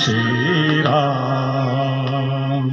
श्री राम।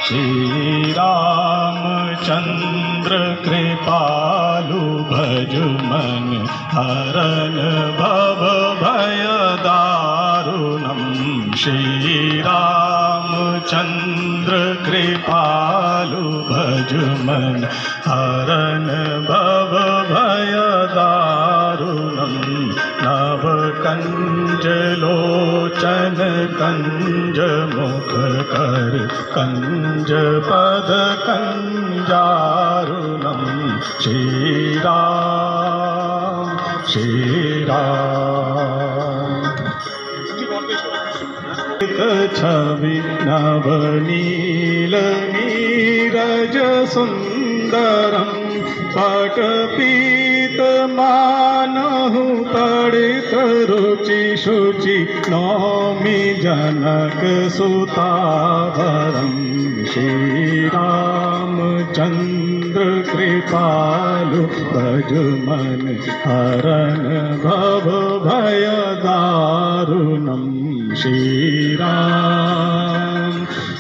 श्री रामचंद्र कृपालु भज मन हरन भव भय दारुणम्। श्री रामचंद्र कृपालु भज मन हरन भव भय दारुणम्। नव कंज लोचन कंज मुख कर कंज पद कंजारुणम्। श्री राम श्री राम। छवि नवनील नीरज सुंदरम पटपीत मानहु तड़ित रुचि शुचि नौमि जनक सुतावरम। श्री रामचंद्र कृपालु भज मन हरन भव भय दारुणम्। श्री राम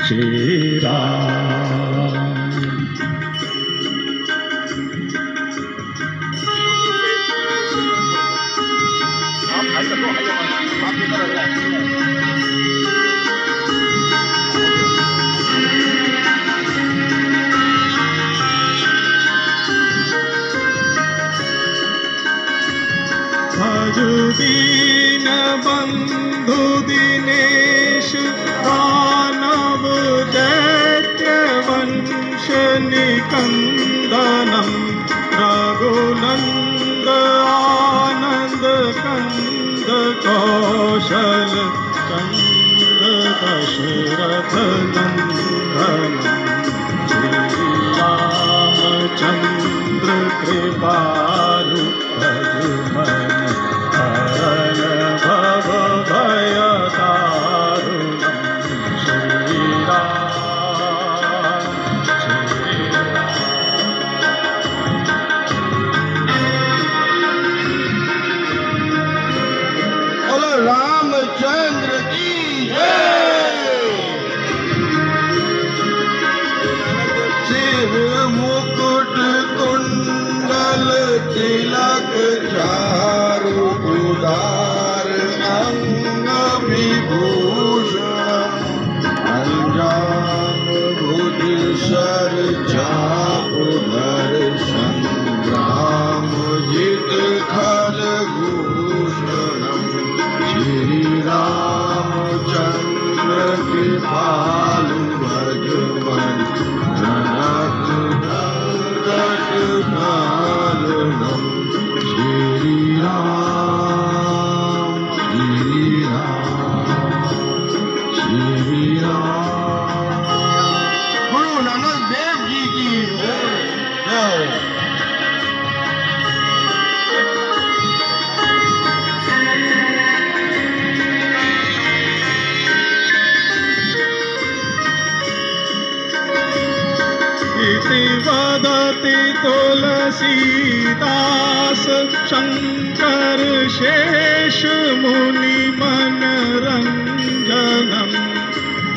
श्री राम। भज दीन बंधु दिनेश दानव दैत्य वंश निकंदनम। रघुनंद आनंद कंद कौशल चंद्र दशरथ नंदनम। श्री रामचंद्र कृपालु भज मन हरन भव भय दारुणम्। श्री राम श्री राम। बोलो रामचंद्र की जय। शिव मुकुट कुंडल तिलक चारु उदार अंग विभूषण। अंजान भुज सर चाप धर संग्राम जित खल भूषणम्। श्री रामचंद्र कृपालु भज मन जनक संकट कारणम्। श्री राम श्री राम श्री राम। गुरु नानक देव जी की जय। इति वदति तुलसीदास शंकर शेष मुनि मनरंजनम्।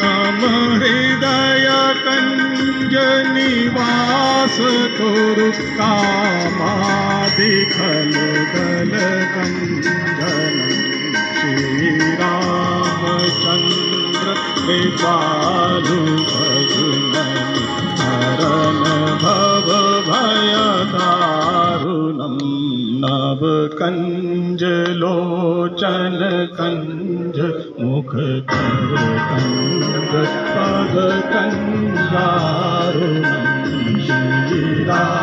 तम हृदय कंज निवास कुरु कामादि फल दल कंजनम्। श्री रामचंद्र कृपालु भज मन हरन भव भय दारुणम्। नव कंज लोचन कंज मुख कर कंज पद कंजारुणम्। श्री राम